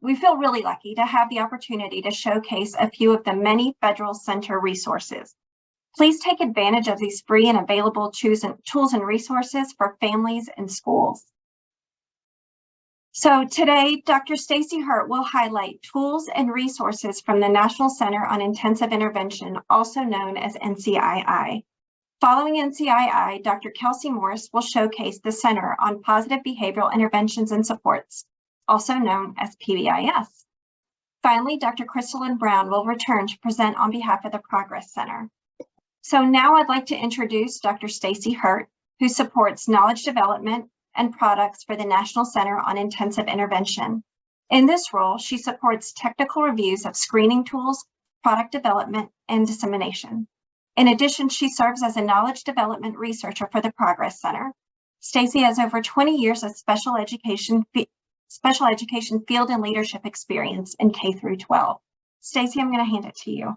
we feel really lucky to have the opportunity to showcase a few of the many Federal Center resources. Please take advantage of these free and available tools and resources for families and schools. So today, Dr. Stacy Hirt will highlight tools and resources from the National Center on Intensive Intervention, also known as NCII. Following NCII, Dr. Kelsey Morris will showcase the Center on Positive Behavioral Interventions and Supports, also known as PBIS. Finally, Dr. Crystalyn Brown will return to present on behalf of the Progress Center. So now I'd like to introduce Dr. Stacy Hirt, who supports knowledge development and products for the National Center on Intensive Intervention. In this role, she supports technical reviews of screening tools, product development, and dissemination. In addition, she serves as a knowledge development researcher for the Progress Center. Stacy has over 20 years of special education field and leadership experience in K through 12. Stacy, I'm going to hand it to you.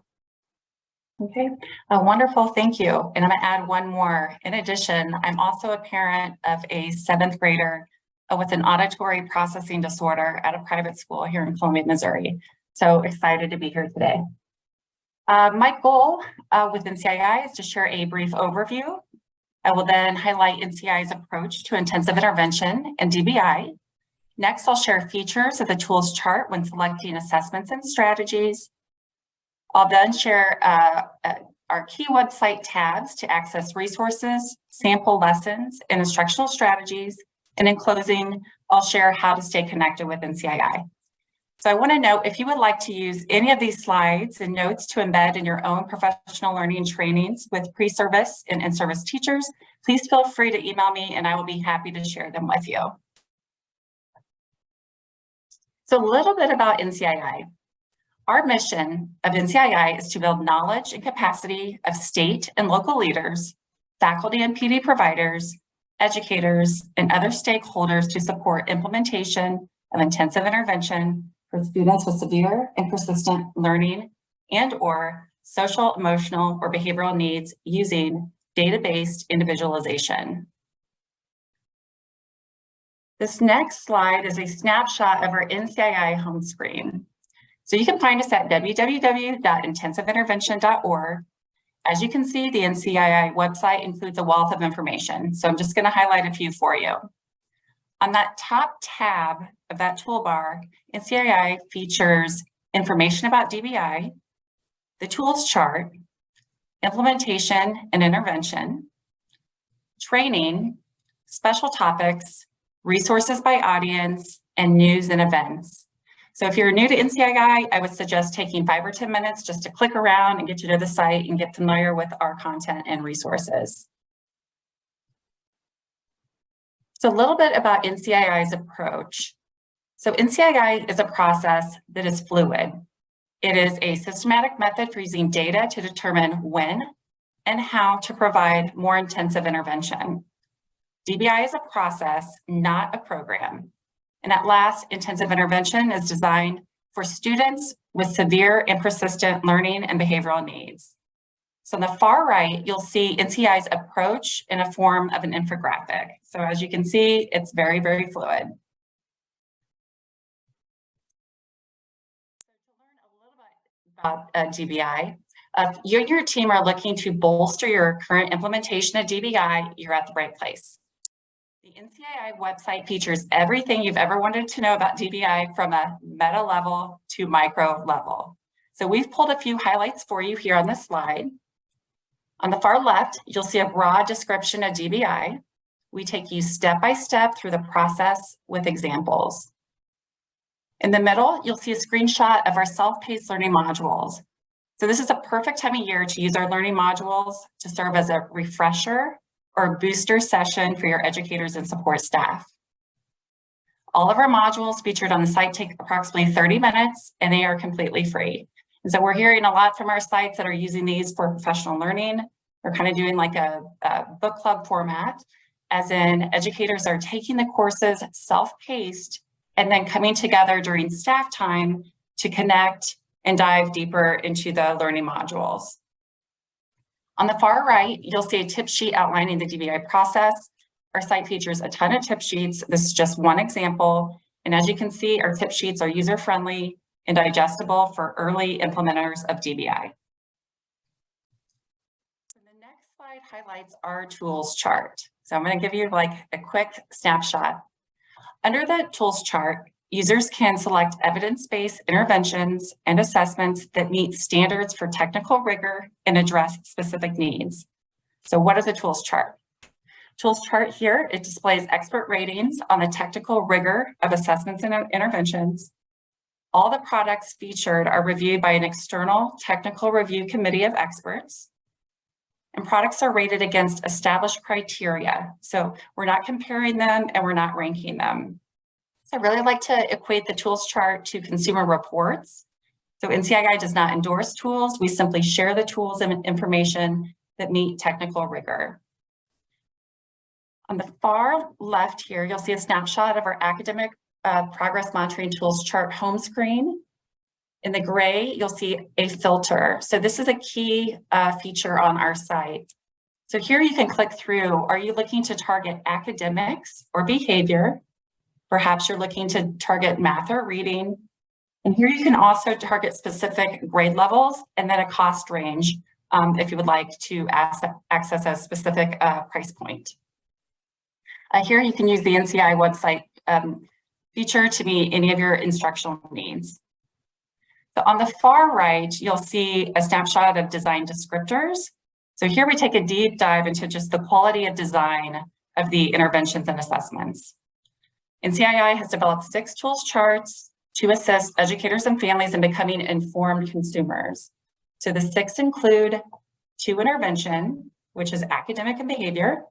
Okay, wonderful, thank you. And I'm gonna add one more. In addition, I'm also a parent of a 7th grader with an auditory processing disorder at a private school here in Columbia, Missouri. So excited to be here today. My goal with NCII is to share a brief overview. I will then highlight NCII's approach to intensive intervention and DBI. Next, I'll share features of the tools chart when selecting assessments and strategies. I'll then share our key website tabs to access resources, sample lessons, and instructional strategies. And in closing, I'll share how to stay connected with NCII. So I want to note, if you would like to use any of these slides and notes to embed in your own professional learning trainings with pre-service and in-service teachers, please feel free to email me and I will be happy to share them with you. So a little bit about NCII. Our mission of NCII is to build knowledge and capacity of state and local leaders, faculty and PD providers, educators, and other stakeholders to support implementation of intensive intervention for students with severe and persistent learning and/or social, emotional, or behavioral needs using data-based individualization. This next slide is a snapshot of our NCII home screen. So you can find us at www.intensiveintervention.org. As you can see, the NCII website includes a wealth of information. So I'm just going to highlight a few for you. On that top tab of that toolbar, NCII features information about DBI, the tools chart, implementation and intervention, training, special topics, resources by audience, and news and events. So if you're new to NCII, I would suggest taking 5 or 10 minutes just to click around and get to know the site and get familiar with our content and resources. So a little bit about NCII's approach. So NCII is a process that is fluid. It is a systematic method for using data to determine when and how to provide more intensive intervention. DBI is a process, not a program. And at last, intensive intervention is designed for students with severe and persistent learning and behavioral needs. So on the far right, you'll see NCII's approach in a form of an infographic. So as you can see, it's very, very fluid. To learn a little bit about DBI, if you and your team are looking to bolster your current implementation of DBI, you're at the right place. The NCII website features everything you've ever wanted to know about DBI from a meta level to micro level. So we've pulled a few highlights for you here on this slide. On the far left, you'll see a broad description of DBI. We take you step by step through the process with examples. In the middle, you'll see a screenshot of our self-paced learning modules. So this is a perfect time of year to use our learning modules to serve as a refresher or a booster session for your educators and support staff. All of our modules featured on the site take approximately 30 minutes and they are completely free. And so we're hearing a lot from our sites that are using these for professional learning. They're kind of doing like a book club format, as in educators are taking the courses self-paced and then coming together during staff time to connect and dive deeper into the learning modules. On the far right, you'll see a tip sheet outlining the DBI process. Our site features a ton of tip sheets. This is just one example. And as you can see, our tip sheets are user-friendly and digestible for early implementers of DBI. So the next slide highlights our tools chart. So I'm going to give you like a quick snapshot. Under the tools chart, users can select evidence-based interventions and assessments that meet standards for technical rigor and address specific needs. So what is a tools chart? Tools chart here, it displays expert ratings on the technical rigor of assessments and interventions. All the products featured are reviewed by an external technical review committee of experts. And products are rated against established criteria. So we're not comparing them and we're not ranking them. So I really like to equate the tools chart to consumer reports. So NCII does not endorse tools. We simply share the tools and information that meet technical rigor. On the far left here, you'll see a snapshot of our academic progress monitoring tools chart home screen. In the gray, you'll see a filter. So this is a key feature on our site. So here you can click through. Are you looking to target academics or behavior? Perhaps you're looking to target math or reading. And here you can also target specific grade levels and then a cost range if you would like to access a specific price point. Here you can use the NCII website feature to meet any of your instructional needs. So on the far right, you'll see a snapshot of design descriptors. So here we take a deep dive into just the quality of design of the interventions and assessments. NCII has developed 6 tools charts to assist educators and families in becoming informed consumers. So the 6 include 2 intervention, which is academic and behavior,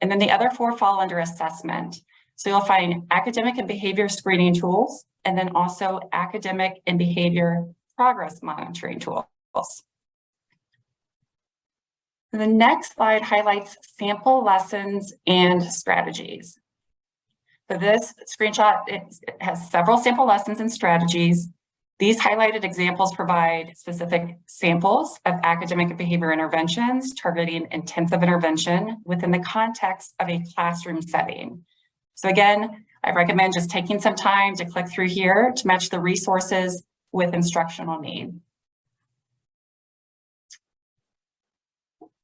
and then the other 4 fall under assessment. So you'll find academic and behavior screening tools, and then also academic and behavior progress monitoring tools. The next slide highlights sample lessons and strategies. So this screenshot, it has several sample lessons and strategies. These highlighted examples provide specific samples of academic and behavior interventions targeting intensive intervention within the context of a classroom setting. So again, I recommend just taking some time to click through here to match the resources with instructional need.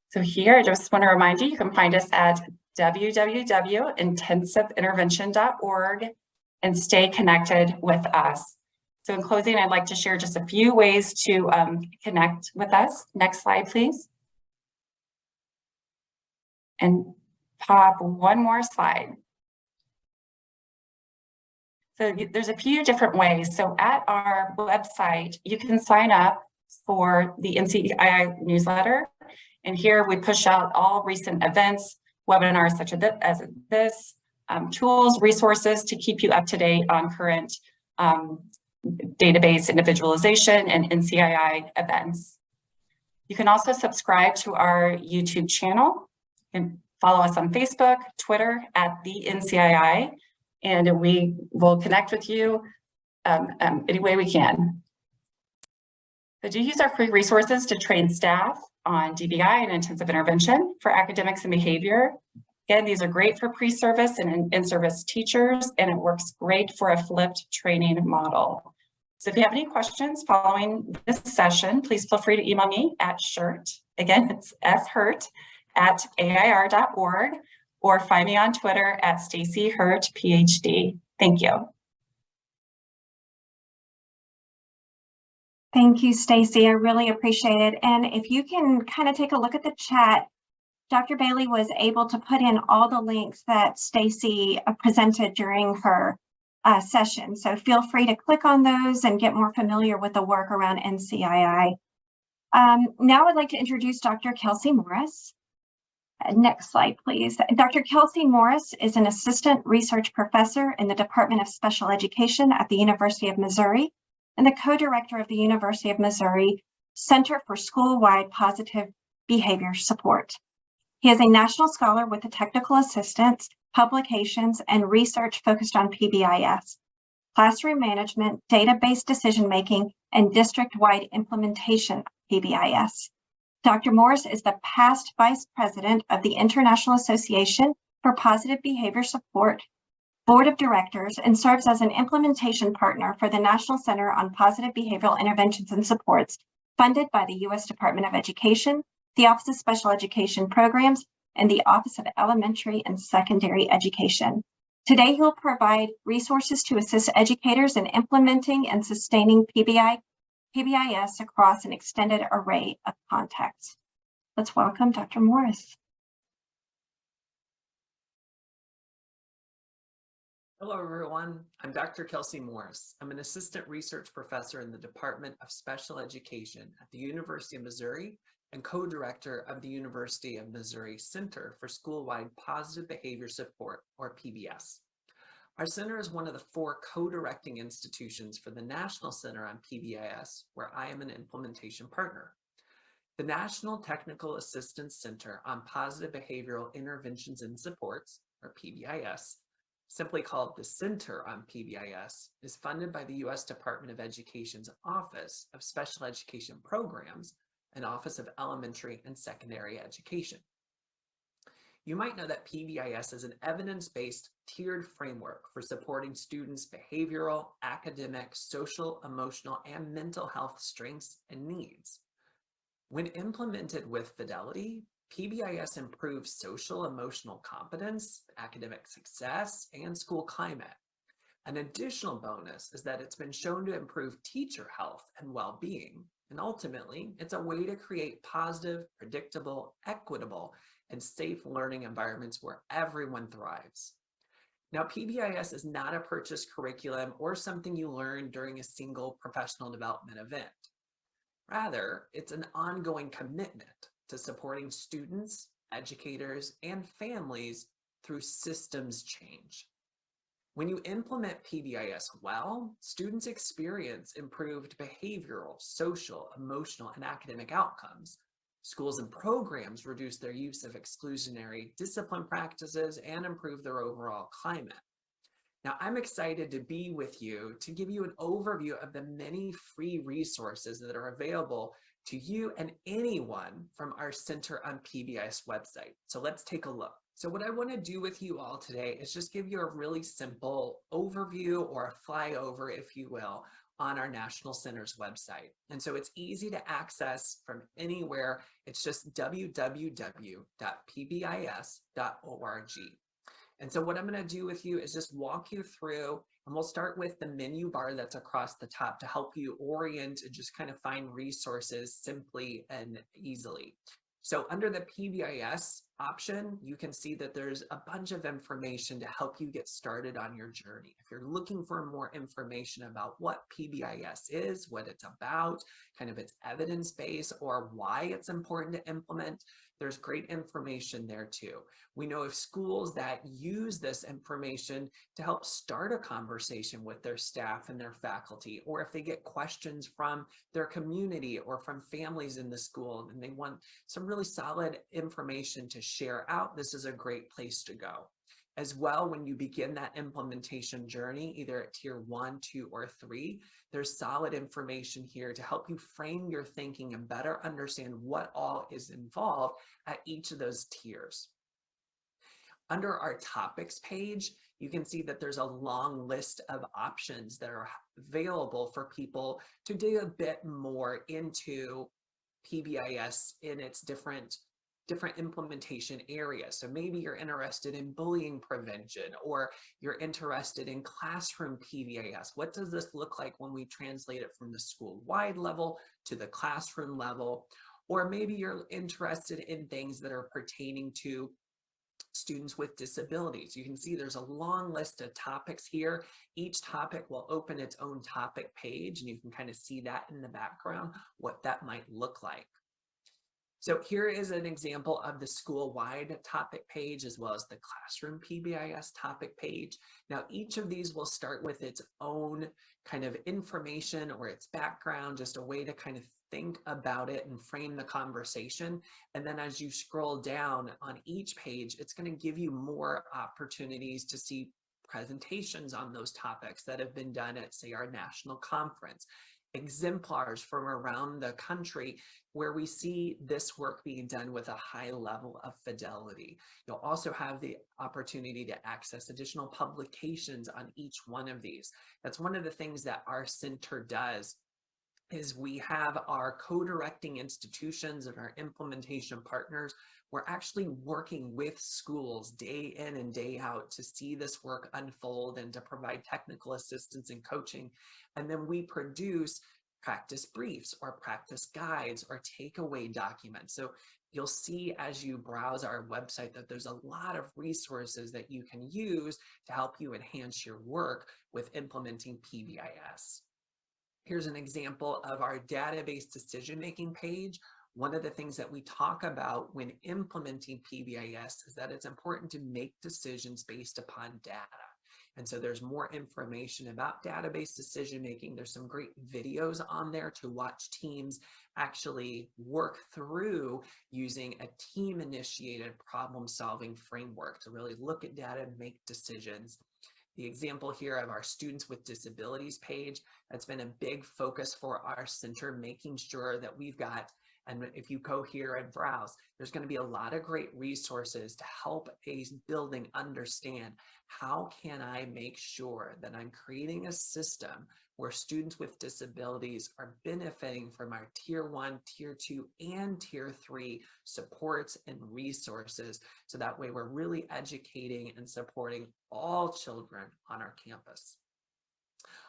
So here, I just want to remind you, you can find us at www.intensiveintervention.org and stay connected with us. So in closing, I'd like to share just a few ways to connect with us. Next slide, please. And pop one more slide. So there's a few different ways. So at our website, you can sign up for the NCII newsletter. And here we push out all recent events, webinars such as this, tools, resources to keep you up to date on current database individualization and NCII events. You can also subscribe to our YouTube channel and follow us on Facebook, Twitter at the NCII. And we will connect with you any way we can. So do use our free resources to train staff on DBI and intensive intervention for academics and behavior. Again, these are great for pre-service and in-service teachers, and it works great for a flipped training model. So if you have any questions following this session, please feel free to email me at Shirt. Again, it's shirt@air.org. or find me on Twitter at Stacy Hirt, PhD. Thank you. Thank you, Stacy. I really appreciate it. And if you can kind of take a look at the chat, Dr. Bailey was able to put in all the links that Stacy presented during her session. So feel free to click on those and get more familiar with the work around NCII. Now I'd like to introduce Dr. Kelsey Morris. Next slide, please. Dr. Kelsey Morris is an assistant research professor in the Department of Special Education at the University of Missouri and the co-director of the University of Missouri Center for School-Wide Positive Behavior Support. He is a national scholar with the technical assistance, publications, and research focused on PBIS, classroom management, database decision-making, and district-wide implementation of PBIS. Dr. Morris is the past vice president of the International Association for Positive Behavior Support Board of Directors, and serves as an implementation partner for the National Center on Positive Behavioral Interventions and Supports, funded by the U.S. Department of Education, the Office of Special Education Programs, and the Office of Elementary and Secondary Education. Today, he will provide resources to assist educators in implementing and sustaining PBIS across an extended array of contexts. Let's welcome Dr. Morris. Hello, everyone. I'm Dr. Kelsey Morris. I'm an assistant research professor in the Department of Special Education at the University of Missouri and co-director of the University of Missouri Center for School-Wide Positive Behavior Support, or PBS. Our center is one of the 4 co-directing institutions for the National Center on PBIS, where I am an implementation partner. The National Technical Assistance Center on Positive Behavioral Interventions and Supports, or PBIS, simply called the Center on PBIS, is funded by the U.S. Department of Education's Office of Special Education Programs and Office of Elementary and Secondary Education. You might know that PBIS is an evidence-based tiered framework for supporting students' behavioral, academic, social, emotional, and mental health strengths and needs. When implemented with fidelity, PBIS improves social emotional competence, academic success, and school climate. An additional bonus is that it's been shown to improve teacher health and well-being, and ultimately, it's a way to create positive, predictable, equitable, and safe learning environments where everyone thrives. Now, PBIS is not a purchased curriculum or something you learn during a single professional development event. Rather, it's an ongoing commitment to supporting students, educators, and families through systems change. When you implement PBIS well, students experience improved behavioral, social, emotional, and academic outcomes. Schools and programs reduce their use of exclusionary discipline practices and improve their overall climate. Now, I'm excited to be with you to give you an overview of the many free resources that are available to you and anyone from our Center on PBIS website. So let's take a look. So what I want to do with you all today is just give you a really simple overview or a flyover, if you will, on our National Center's website. And so it's easy to access from anywhere. It's just www.pbis.org. And so what I'm going to do with you is just walk you through, and we'll start with the menu bar that's across the top to help you orient and just kind of find resources simply and easily. So under the PBIS option, you can see that there's a bunch of information to help you get started on your journey. If you're looking for more information about what PBIS is, what it's about, kind of its evidence base, or why it's important to implement, there's great information there too. We know of schools that use this information to help start a conversation with their staff and their faculty, or if they get questions from their community or from families in the school and they want some really solid information to share out, this is a great place to go. As well, when you begin that implementation journey, either at tier 1, 2, or 3, there's solid information here to help you frame your thinking and better understand what all is involved at each of those tiers. Under our topics page, you can see that there's a long list of options that are available for people to dig a bit more into PBIS in its different implementation areas. So maybe you're interested in bullying prevention, or you're interested in classroom PBIS. What does this look like when we translate it from the school-wide level to the classroom level? Or maybe you're interested in things that are pertaining to students with disabilities. You can see there's a long list of topics here. Each topic will open its own topic page, and you can kind of see that in the background, what that might look like. So here is an example of the school-wide topic page as well as the classroom PBIS topic page. Now, each of these will start with its own kind of information or its background, just a way to kind of think about it and frame the conversation. And then as you scroll down on each page, it's going to give you more opportunities to see presentations on those topics that have been done at, say, our national conference. exemplars from around the country where we see this work being done with a high level of fidelity. You'll also have the opportunity to access additional publications on each one of these. That's one of the things that our center does, is we have our co-directing institutions and our implementation partners. We're actually working with schools day in and day out to see this work unfold and to provide technical assistance and coaching. And then we produce practice briefs or practice guides or takeaway documents. So you'll see as you browse our website that there's a lot of resources that you can use to help you enhance your work with implementing PBIS. Here's an example of our database decision-making page. One of the things that we talk about when implementing PBIS is that it's important to make decisions based upon data. And so there's more information about database decision-making. There's some great videos on there to watch teams actually work through using a team-initiated problem-solving framework to really look at data and make decisions. The example here of our Students with Disabilities page, that's been a big focus for our center, making sure that we've got, and if you go here and browse, there's going to be a lot of great resources to help a building understand how can I make sure that I'm creating a system where students with disabilities are benefiting from our Tier 1, Tier 2, and Tier 3 supports and resources. So that way we're really educating and supporting all children on our campus.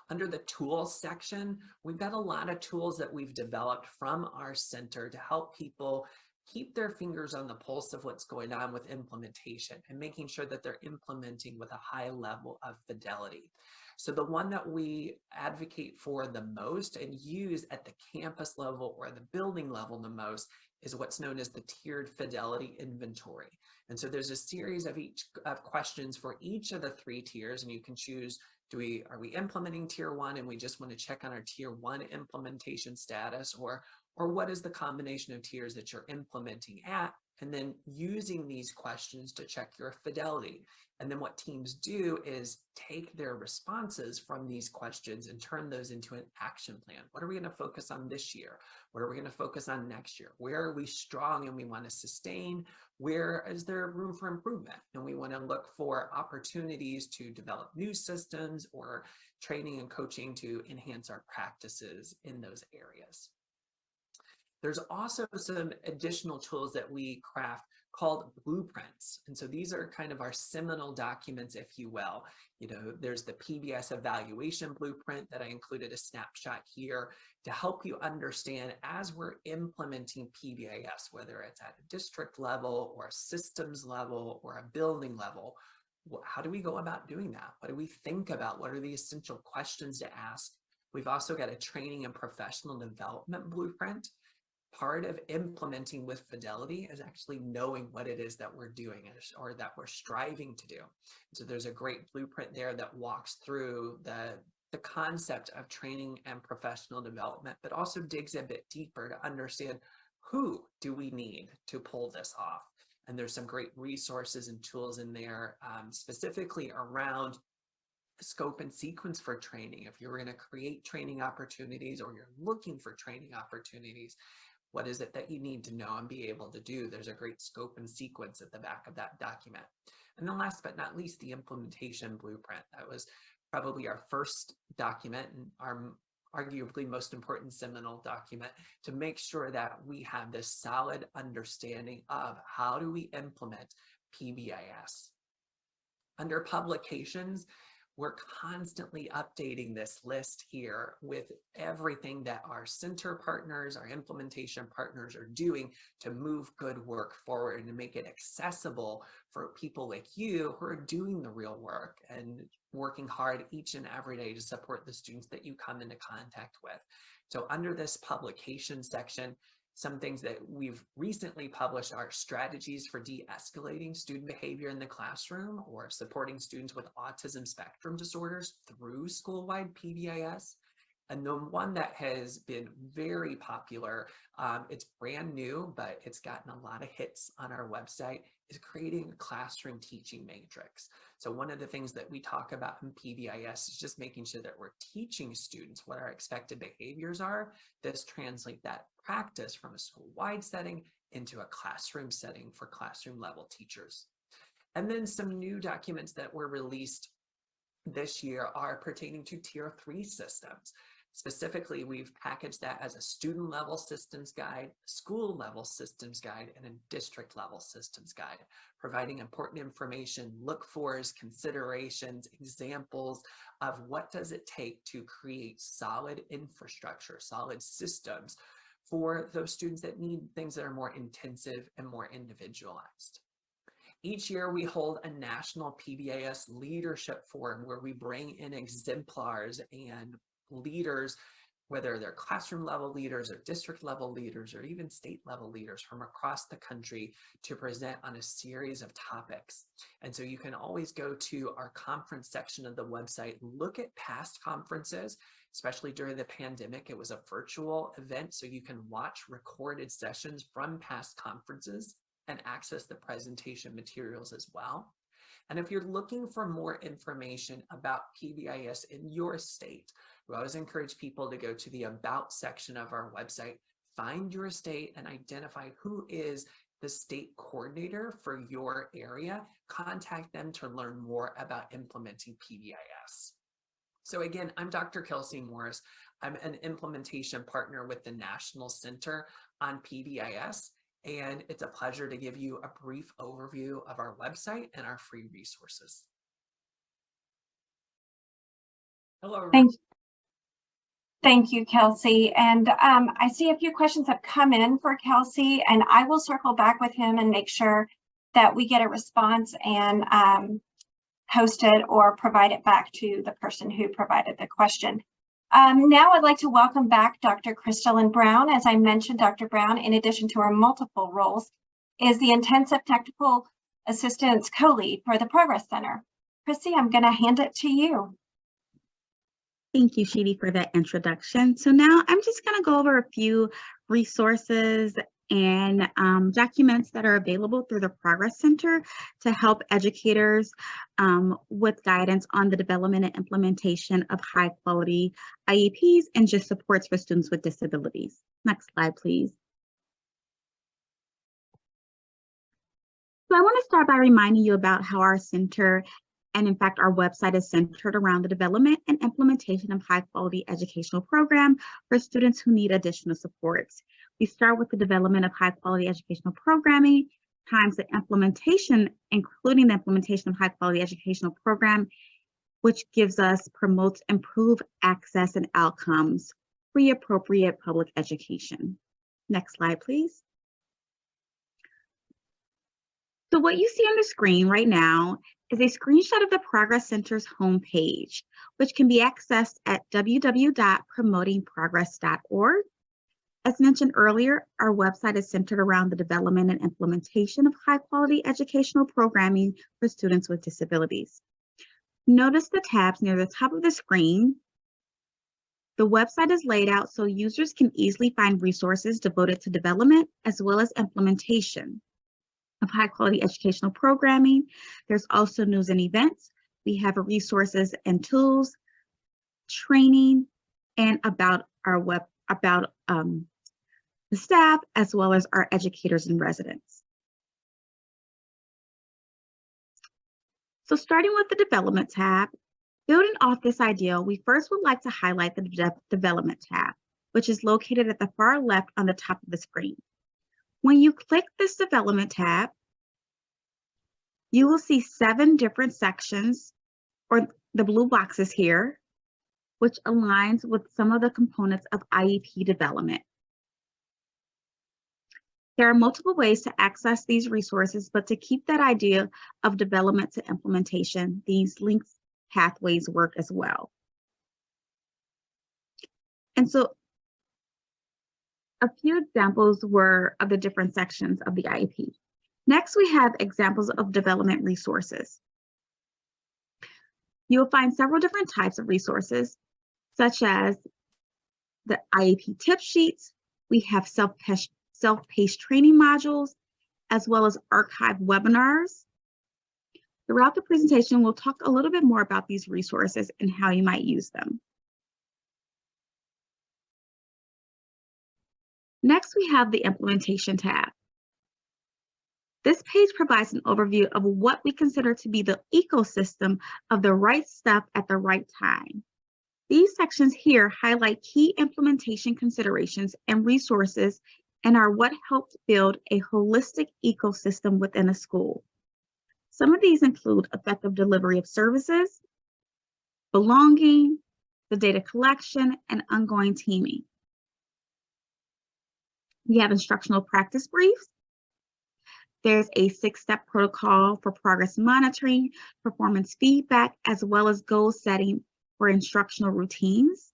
Under the tools section, we've got a lot of tools that we've developed from our center to help people keep their fingers on the pulse of what's going on with implementation and making sure that they're implementing with a high level of fidelity. So the one that we advocate for the most and use at the campus level or the building level the most is what's known as the tiered fidelity inventory. And so there's a series of questions for each of the 3 tiers, and you can choose, are we implementing Tier 1 and we just want to check on our Tier 1 implementation status, or what is the combination of tiers that you're implementing at, and then using these questions to check your fidelity. And then what teams do is take their responses from these questions and turn those into an action plan. What are we going to focus on this year? What are we going to focus on next year? Where are we strong and we want to sustain? Where is there room for improvement? And we want to look for opportunities to develop new systems or training and coaching to enhance our practices in those areas. There's also some additional tools that we craft called blueprints. And so these are kind of our seminal documents, if you will. There's the PBIS evaluation blueprint that I included a snapshot here to help you understand as we're implementing PBIS, whether it's at a district level or a systems level or a building level, how do we go about doing that? What do we think about? What are the essential questions to ask? We've also got a training and professional development blueprint. Part of implementing with fidelity is actually knowing what it is that we're doing or that we're striving to do. So there's a great blueprint there that walks through the concept of training and professional development, but also digs a bit deeper to understand who do we need to pull this off. And there's some great resources and tools in there specifically around scope and sequence for training. If you're going to create training opportunities or you're looking for training opportunities, what is it that you need to know and be able to do? There's a great scope and sequence at the back of that document. And then last but not least, the implementation blueprint. That was probably our first document and our arguably most important seminal document to make sure that we have this solid understanding of how do we implement PBIS. Under publications, we're constantly updating this list here with everything that our center partners, our implementation partners are doing to move good work forward and to make it accessible for people like you who are doing the real work and working hard each and every day to support the students that you come into contact with. So under this publication section, some things that we've recently published are strategies for de-escalating student behavior in the classroom or supporting students with autism spectrum disorders through school-wide PBIS. And the one that has been very popular, it's brand new, but it's gotten a lot of hits on our website, is creating a classroom teaching matrix. So one of the things that we talk about in PBIS is just making sure that we're teaching students what our expected behaviors are. This translates that practice from a school-wide setting into a classroom setting for classroom level teachers. And then some new documents that were released this year are pertaining to Tier 3 systems. Specifically, we've packaged that as a student level systems guide, school level systems guide, and a district level systems guide, providing important information, look-fors, considerations, examples of what does it take to create solid infrastructure, solid systems for those students that need things that are more intensive and more individualized. Each year we hold a national PBIS leadership forum where we bring in exemplars and leaders, whether they're classroom level leaders or district level leaders or even state level leaders from across the country to present on a series of topics. And so you can always go to our conference section of the website, look at past conferences, especially during the pandemic. It was a virtual event, so you can watch recorded sessions from past conferences and access the presentation materials as well. And if you're looking for more information about PBIS in your state, we always encourage people to go to the About section of our website, find your state and identify who is the state coordinator for your area. Contact them to learn more about implementing PBIS. So again, I'm Dr. Kelsey Morris. I'm an implementation partner with the National Center on PBIS. And it's a pleasure to give you a brief overview of our website and our free resources. Hello. Thank you, Kelsey. And I see a few questions have come in for Kelsey, and I will circle back with him and make sure that we get a response and post it or provide it back to the person who provided the question. Now I'd like to welcome back Dr. Crystalline Brown. As I mentioned, Dr. Brown, in addition to her multiple roles, is the Intensive Technical Assistance Co-Lead for the Progress Center. Chrissy, I'm going to hand it to you. Thank you, Sheedy, for that introduction. So now I'm just going to go over a few resources and documents that are available through the Progress Center to help educators with guidance on the development and implementation of high quality IEPs and just supports for students with disabilities. Next slide, please. So I want to start by reminding you about how our center and in fact, our website is centered around the development and implementation of high quality educational program for students who need additional supports. We start with the development of high quality educational programming, times the implementation, including the implementation of high quality educational program, which promotes improved access and outcomes, free appropriate public education. Next slide, please. So what you see on the screen right now is a screenshot of the Progress Center's homepage, which can be accessed at www.promotingprogress.org. As mentioned earlier, our website is centered around the development and implementation of high-quality educational programming for students with disabilities. Notice the tabs near the top of the screen. The website is laid out so users can easily find resources devoted to development as well as implementation of high-quality educational programming. There's also news and events. We have resources and tools, training, and about the staff, as well as our educators and residents. So starting with the development tab, building off this idea, we first would like to highlight the development tab, which is located at the far left on the top of the screen. When you click this development tab, you will see 7 different sections, or the blue boxes here, which aligns with some of the components of IEP development. There are multiple ways to access these resources, but to keep that idea of development to implementation, these links pathways work as well. And so a few examples were of the different sections of the IEP. Next, we have examples of development resources. You'll find several different types of resources, such as the IEP tip sheets. We have self-paced training modules as well as archived webinars. Throughout the presentation, we'll talk a little bit more about these resources and how you might use them. Next, we have the Implementation tab. This page provides an overview of what we consider to be the ecosystem of the right step at the right time. These sections here highlight key implementation considerations and resources and are what helped build a holistic ecosystem within a school. Some of these include effective delivery of services, belonging, the data collection, and ongoing teaming. We have instructional practice briefs. There's a 6-step protocol for progress monitoring, performance feedback, as well as goal setting for instructional routines.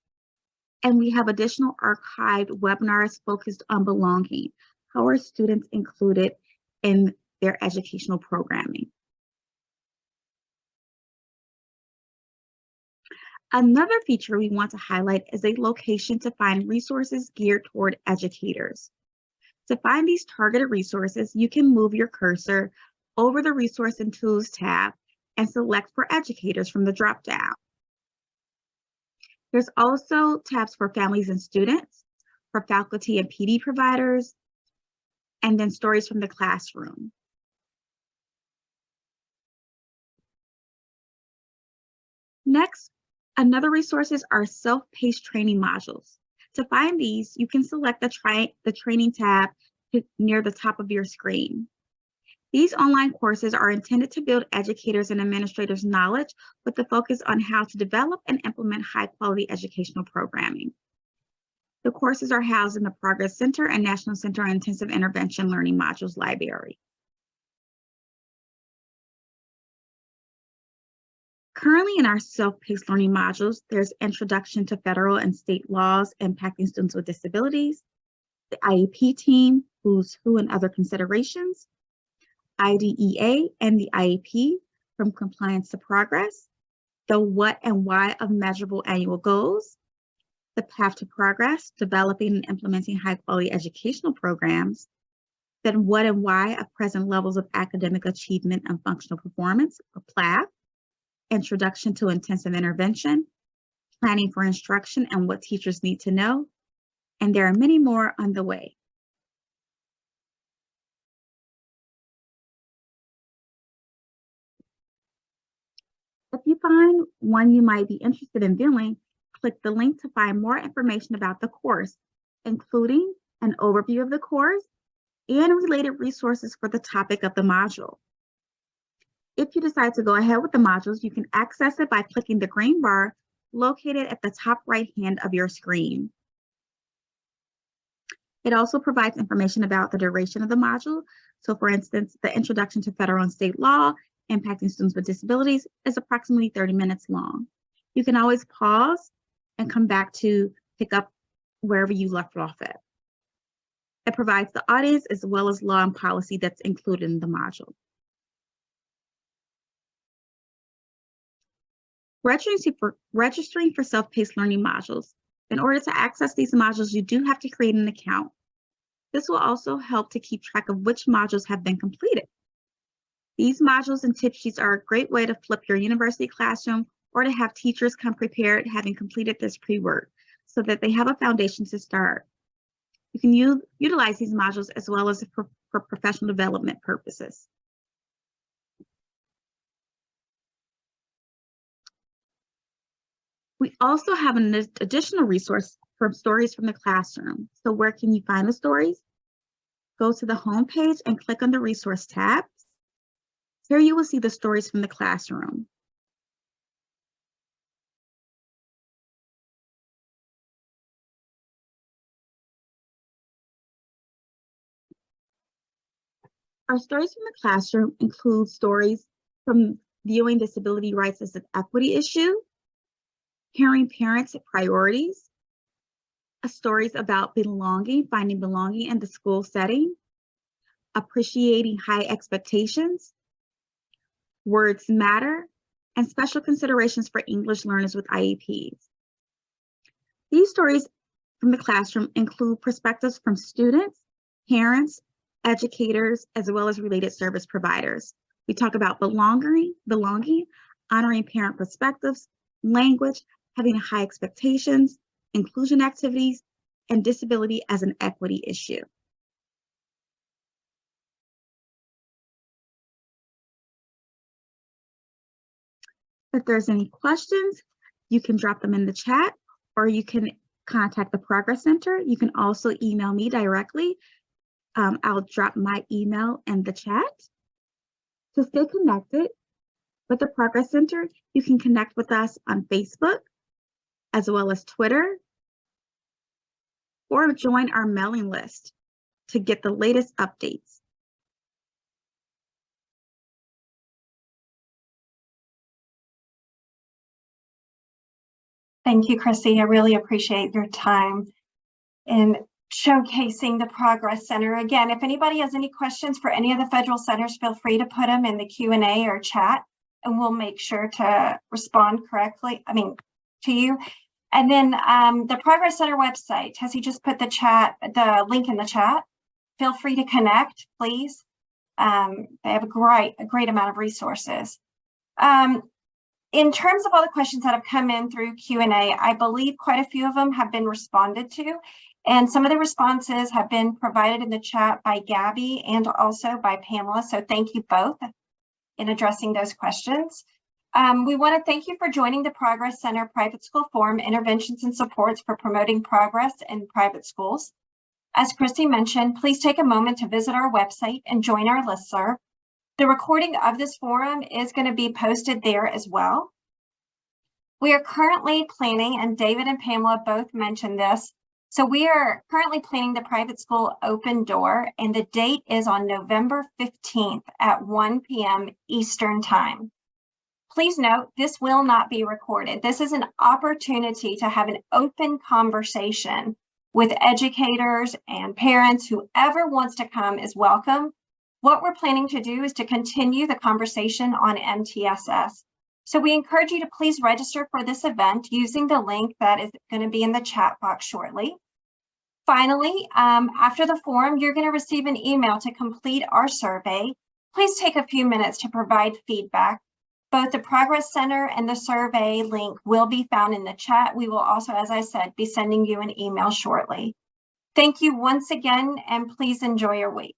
And we have additional archived webinars focused on belonging. How are students included in their educational programming? Another feature we want to highlight is a location to find resources geared toward educators. To find these targeted resources, you can move your cursor over the Resource and Tools tab and select for educators from the drop-down. There's also tabs for families and students, for faculty and PD providers, and then stories from the classroom. Next, another resources are self-paced training modules. To find these, you can select the training tab near the top of your screen. These online courses are intended to build educators and administrators' knowledge with the focus on how to develop and implement high-quality educational programming. The courses are housed in the Progress Center and National Center on Intensive Intervention Learning Modules Library. Currently in our self-paced learning modules, there's Introduction to Federal and State Laws Impacting Students with Disabilities, the IEP team, Who's Who and Other Considerations, IDEA and the IEP, From Compliance to Progress, the What and Why of Measurable Annual Goals, the Path to Progress, Developing and Implementing High-Quality Educational Programs, then What and Why of Present Levels of Academic Achievement and Functional Performance, or PLAF, Introduction to Intensive Intervention, Planning for Instruction and What Teachers Need to Know, and there are many more on the way. If you find one you might be interested in viewing, click the link to find more information about the course, including an overview of the course and related resources for the topic of the module. If you decide to go ahead with the modules, you can access it by clicking the green bar located at the top right hand of your screen. It also provides information about the duration of the module. So for instance, the Introduction to Federal and State Law Impacting Students with Disabilities is approximately 30 minutes long. You can always pause and come back to pick up wherever you left off at. It provides the audience as well as law and policy that's included in the module. Registering for self-paced learning modules. In order to access these modules, you do have to create an account. This will also help to keep track of which modules have been completed. These modules and tip sheets are a great way to flip your university classroom or to have teachers come prepared having completed this pre-work so that they have a foundation to start. You can utilize these modules as well as for professional development purposes. We also have an additional resource from Stories from the Classroom. So where can you find the stories? Go to the home page and click on the Resource tab. Here you will see the Stories from the Classroom. Our Stories from the Classroom include stories from viewing disability rights as an equity issue, hearing parents' priorities, stories about belonging, finding belonging in the school setting, appreciating high expectations, words matter, and special considerations for English learners with IEPs. These stories from the classroom include perspectives from students, parents, educators, as well as related service providers. We talk about belonging, honoring parent perspectives, language, having high expectations, inclusion activities, and disability as an equity issue. If there's any questions, you can drop them in the chat, or you can contact the Progress Center. You can also email me directly. I'll drop my email in the chat. To stay connected with the Progress Center, you can connect with us on Facebook, as well as Twitter, or join our mailing list to get the latest updates. Thank you, Chrissy. I really appreciate your time in showcasing the Progress Center. Again, if anybody has any questions for any of the federal centers, feel free to put them in the Q&A or chat, and we'll make sure to respond correctly, to you. And then the Progress Center website, has he just put the link in the chat? Feel free to connect, please. They have a great amount of resources. In terms of all the questions that have come in through Q&A, I believe quite a few of them have been responded to, and some of the responses have been provided in the chat by Gabby and also by Pamela, so thank you both in addressing those questions. We want to thank you for joining the Progress Center Private School Forum, Interventions and Supports for Promoting Progress in Private Schools. As Chrissy mentioned, please take a moment to visit our website and join our listserv. The recording of this forum is going to be posted there as well. We are currently planning, and David and Pamela both mentioned this, so we are currently planning the private school open door, and the date is on November 15th at 1 p.m. Eastern Time. Please note, this will not be recorded. This is an opportunity to have an open conversation with educators and parents. Whoever wants to come is welcome. What we're planning to do is to continue the conversation on MTSS. So we encourage you to please register for this event using the link that is going to be in the chat box shortly. Finally, after the forum, you're going to receive an email to complete our survey. Please take a few minutes to provide feedback. Both the Progress Center and the survey link will be found in the chat. We will also, as I said, be sending you an email shortly. Thank you once again, and please enjoy your week.